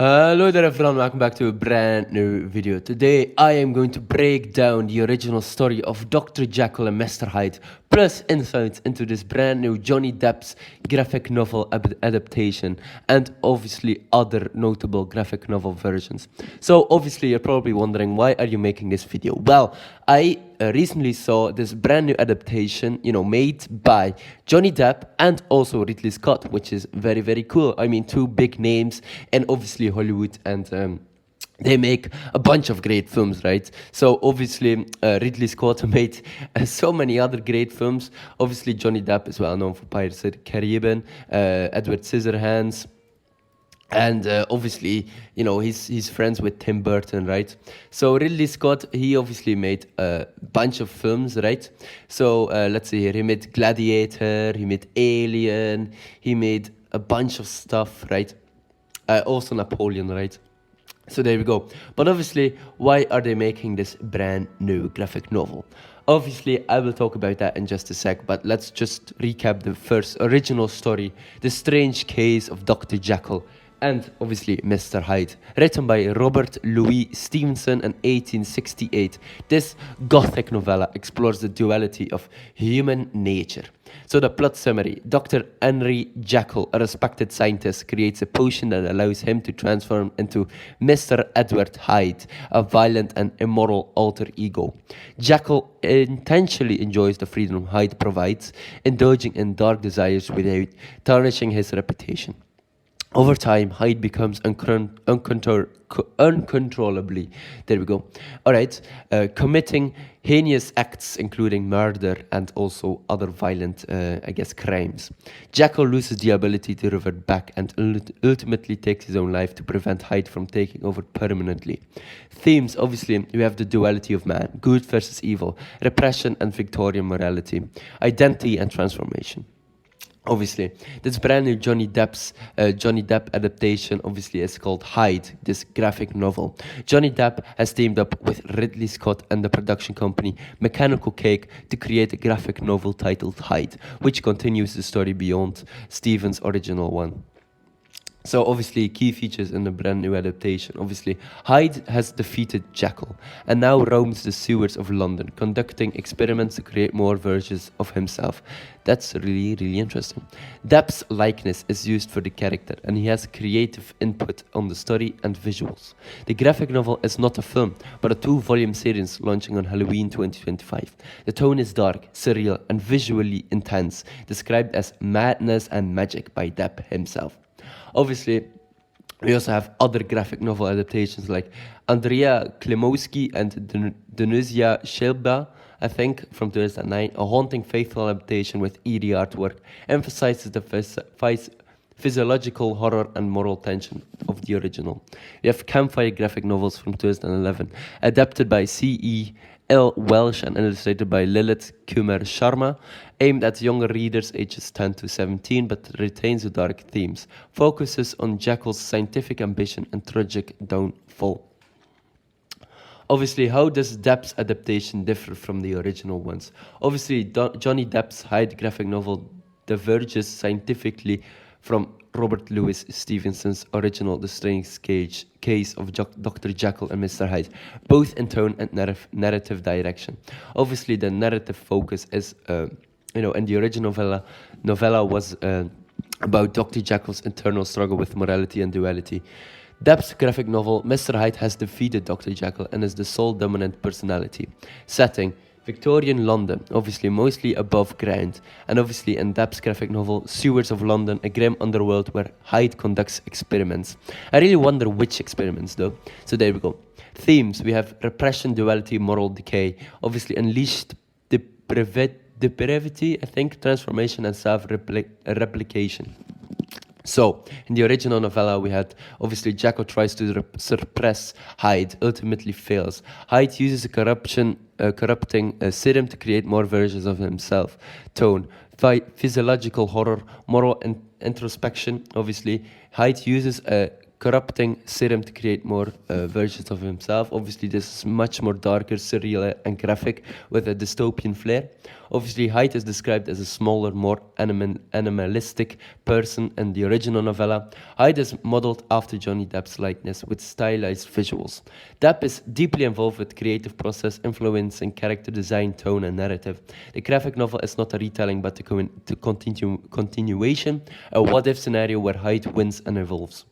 Hello there everyone, welcome back to a brand new video. Today I am going to break down the original story of Dr. Jekyll and Mr. Hyde, plus insights into this brand new Johnny Depp's graphic novel adaptation, and obviously other notable graphic novel versions. So obviously you're probably wondering, why are you making this video? Well, I recently saw this brand new adaptation, made by Johnny Depp and also Ridley Scott, which is very, very cool. I mean, two big names and obviously Hollywood, and they make a bunch of great films, right? So obviously Ridley Scott made so many other great films. Obviously Johnny Depp is well known for Pirates of the Caribbean, Edward Scissorhands, and obviously he's friends with Tim Burton, right? So Ridley Scott, he obviously made a bunch of films, right? So let's see here, he made Gladiator, he made Alien, he made a bunch of stuff, right? Also Napoleon, right? So there we go. But obviously, why are they making this brand new graphic novel? Obviously, I will talk about that in just a sec, but let's just recap the first original story, The Strange Case of Dr. Jekyll and obviously Mr. Hyde, written by Robert Louis Stevenson in 1868. This gothic novella explores the duality of human nature. So the plot summary: Dr. Henry Jekyll, a respected scientist, creates a potion that allows him to transform into Mr. Edward Hyde, a violent and immoral alter ego. Jekyll intentionally enjoys the freedom Hyde provides, indulging in dark desires without tarnishing his reputation. Over time, Hyde becomes uncontrollably, there we go, alright, committing heinous acts including murder and also other violent, crimes. Jekyll loses the ability to revert back and ultimately takes his own life to prevent Hyde from taking over permanently. Themes: obviously, we have the duality of man, good versus evil, repression and Victorian morality, identity and transformation. Obviously, this brand new Johnny Depp adaptation obviously is called Hyde, this graphic novel. Johnny Depp has teamed up with Ridley Scott and the production company Mechanical Cake to create a graphic novel titled Hyde, which continues the story beyond Stephen's original one. So obviously, key features in the brand new adaptation. Obviously, Hyde has defeated Jekyll and now roams the sewers of London, conducting experiments to create more versions of himself. That's really, really interesting. Depp's likeness is used for the character, and he has creative input on the story and visuals. The graphic novel is not a film, but a 2-volume series launching on Halloween 2025. The tone is dark, surreal, and visually intense, described as madness and magic by Depp himself. Obviously, we also have other graphic novel adaptations like Andrea Klimowski and Danusia Shelba, I think, from 2009. A haunting, faithful adaptation with eerie artwork emphasizes the physiological horror and moral tension of the original. We have Campfire graphic novels from 2011, adapted by C.E. L. Welsh and illustrated by Lilith Kumar Sharma, aimed at younger readers ages 10 to 17, but retains the dark themes, focuses on Jekyll's scientific ambition and tragic downfall. Obviously, how does Depp's adaptation differ from the original ones? Obviously, Johnny Depp's Hyde graphic novel diverges scientifically from Robert Louis Stevenson's original The Strange Case of Dr. Jekyll and Mr. Hyde, both in tone and narrative direction. Obviously, the narrative focus is, in the original novella was about Dr. Jekyll's internal struggle with morality and duality. Depp's graphic novel, Mr. Hyde has defeated Dr. Jekyll and is the sole dominant personality. Setting: Victorian London, obviously mostly above ground, and obviously in Depp's graphic novel, sewers of London, a grim underworld where Hyde conducts experiments. I really wonder which experiments though. So there we go. Themes: we have repression, duality, moral decay, obviously unleashed depravity, I think, transformation and self-replication. So, in the original novella, we had, obviously, Jekyll tries to suppress Hyde, ultimately fails. Hyde uses a corrupting serum to create more versions of himself. Tone: physiological horror, moral introspection. Obviously, Hyde uses a corrupting serum to create more versions of himself. Obviously, this is much more darker, surreal, and graphic with a dystopian flair. Obviously, Hyde is described as a smaller, more animalistic person in the original novella. Hyde is modeled after Johnny Depp's likeness with stylized visuals. Depp is deeply involved with creative process, influencing character design, tone, and narrative. The graphic novel is not a retelling, but a continuation, a what-if scenario where Hyde wins and evolves.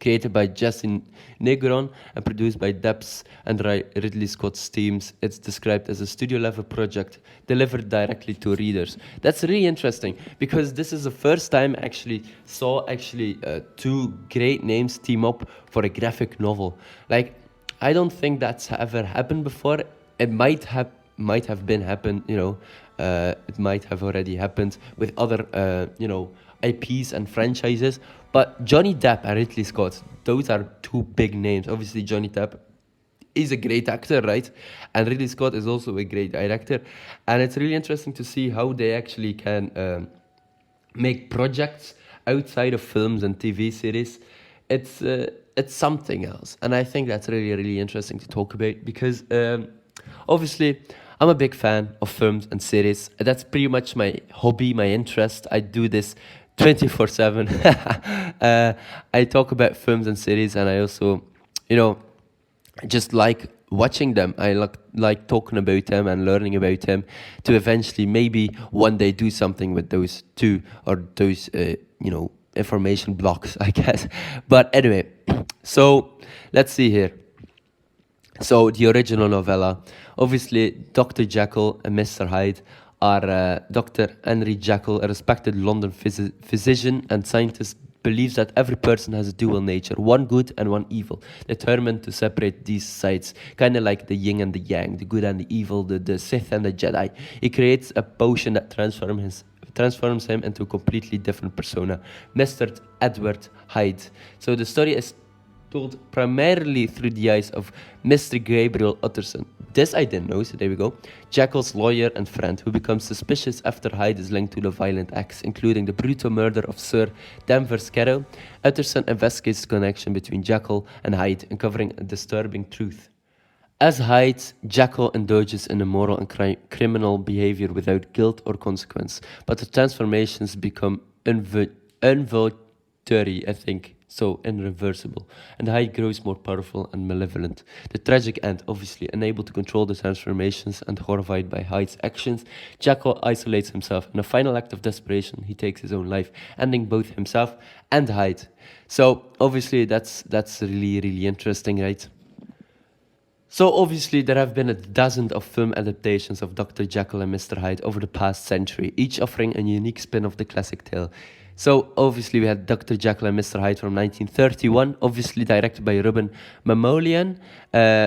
Created by Jesse Negron and produced by Depp's and Ridley Scott's teams, it's described as a studio-level project delivered directly to readers. That's really interesting because this is the first time I actually saw two great names team up for a graphic novel. Like, I don't think that's ever happened before. It might have been happened, it might have already happened with other, IPs and franchises. But Johnny Depp and Ridley Scott, those are two big names. Obviously, Johnny Depp is a great actor, right? And Ridley Scott is also a great director. And it's really interesting to see how they actually can make projects outside of films and TV series. It's something else. And I think that's really, really interesting to talk about because obviously, I'm a big fan of films and series. That's pretty much my hobby, my interest. I do this 24/7. I talk about films and series, and I also, just like watching them. I like talking about them and learning about them to eventually maybe one day do something with those two or those, information blocks, I guess. But anyway, so let's see here. So the original novella, obviously, Dr. Jekyll and Mr. Hyde are Dr. Henry Jekyll, a respected London physician and scientist, believes that every person has a dual nature, one good and one evil, determined to separate these sides, kind of like the yin and the yang, the good and the evil, the Sith and the Jedi. He creates a potion that transforms him into a completely different persona, Mr. Edward Hyde. So the story is told primarily through the eyes of Mr. Gabriel Utterson. This I didn't know, so there we go. Jekyll's lawyer and friend, who becomes suspicious after Hyde is linked to the violent acts, including the brutal murder of Sir Denver Scarrow. Utterson investigates the connection between Jekyll and Hyde, uncovering a disturbing truth. As Hyde, Jekyll indulges in immoral and criminal behavior without guilt or consequence, but the transformations become involuntary, I think. So irreversible, and Hyde grows more powerful and malevolent. The tragic end, obviously, unable to control the transformations and horrified by Hyde's actions, Jekyll isolates himself. In a final act of desperation, he takes his own life, ending both himself and Hyde. So obviously, that's really, really interesting, right? So obviously there have been a dozen of film adaptations of Dr. Jekyll and Mr. Hyde over the past century, each offering a unique spin of the classic tale. So obviously we had Dr. Jekyll and Mr. Hyde from 1931, obviously directed by Ruben Mamoulian,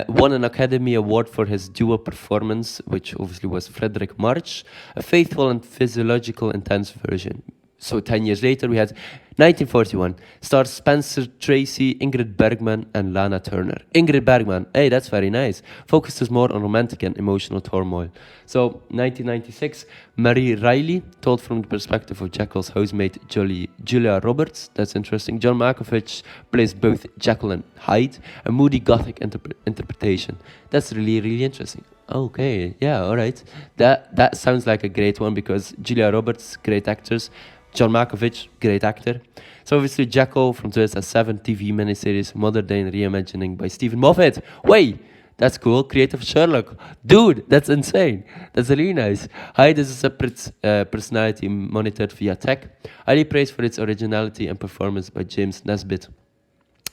won an Academy Award for his dual performance, which obviously was Frederick March, a faithful and physiological intense version. So 10 years later, we had 1941. Stars Spencer Tracy, Ingrid Bergman, and Lana Turner. Ingrid Bergman, hey, that's very nice. Focuses more on romantic and emotional turmoil. So 1996, Marie Riley, told from the perspective of Jekyll's housemate Julia Roberts. That's interesting. John Malkovich plays both Jekyll and Hyde, a moody gothic interpretation. That's really, really interesting. Okay, yeah, all right. That sounds like a great one because Julia Roberts, great actors. John Malkovich, great actor. So obviously Jekyll from 2007 TV miniseries, modern day reimagining by Stephen Moffat. Wait, that's cool. Creative Sherlock. Dude, that's insane. That's really nice. Hyde is a separate personality monitored via tech. Highly praised for its originality and performance by James Nesbitt.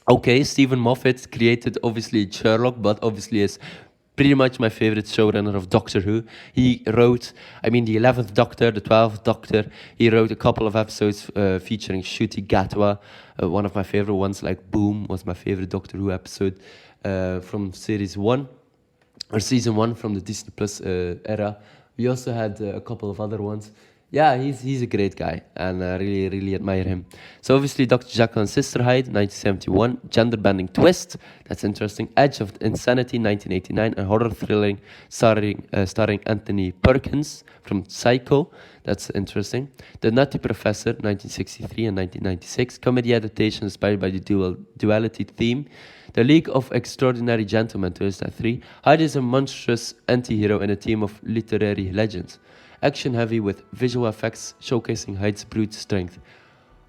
Okay, Stephen Moffat created obviously Sherlock, but obviously is pretty much my favorite showrunner of Doctor Who. He wrote, the 11th Doctor, the 12th Doctor. He wrote a couple of episodes featuring Ncuti Gatwa. One of my favorite ones, like Boom, was my favorite Doctor Who episode from season 1 from the Disney Plus era. We also had a couple of other ones. Yeah, he's a great guy, and I really admire him. So obviously, Dr. Jekyll and Sister Hyde, 1971, gender bending twist, that's interesting. Edge of Insanity, 1989, a horror thriller starring Anthony Perkins from Psycho, that's interesting. The Nutty Professor, 1963 and 1996, comedy adaptation inspired by the duality theme. The League of Extraordinary Gentlemen, 2003, Hyde is a monstrous anti-hero in a team of literary legends. Action heavy with visual effects showcasing Hyde's brute strength.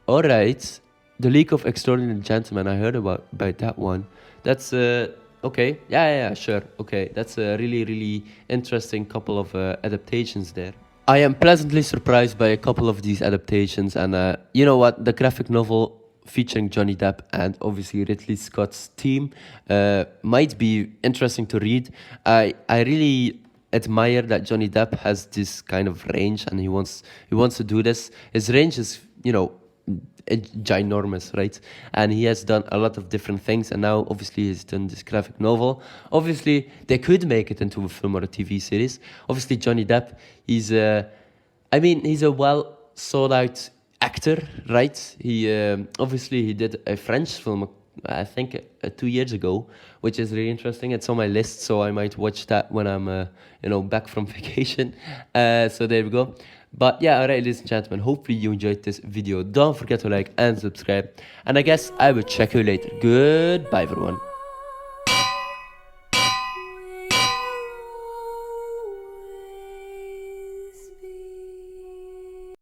Alright, The League of Extraordinary Gentlemen, I heard about that one. That's okay. Yeah, sure. Okay, that's a really interesting couple of adaptations there. I am pleasantly surprised by a couple of these adaptations, and you know what? The graphic novel featuring Johnny Depp and obviously Ridley Scott's team might be interesting to read. I really admire that Johnny Depp has this kind of range, and he wants to do this. His range is, ginormous, right? And he has done a lot of different things, and now obviously he's done this graphic novel. Obviously, they could make it into a film or a TV series. Obviously, Johnny Depp, he's a well sought out actor, right? He obviously he did a French film, I think 2 years ago, which is really interesting. It's on my list, so I might watch that when I'm back from vacation. So there we go. But yeah, alright, ladies and gentlemen, hopefully you enjoyed this video. Don't forget to like and subscribe, and I guess I will check you later. Goodbye, everyone.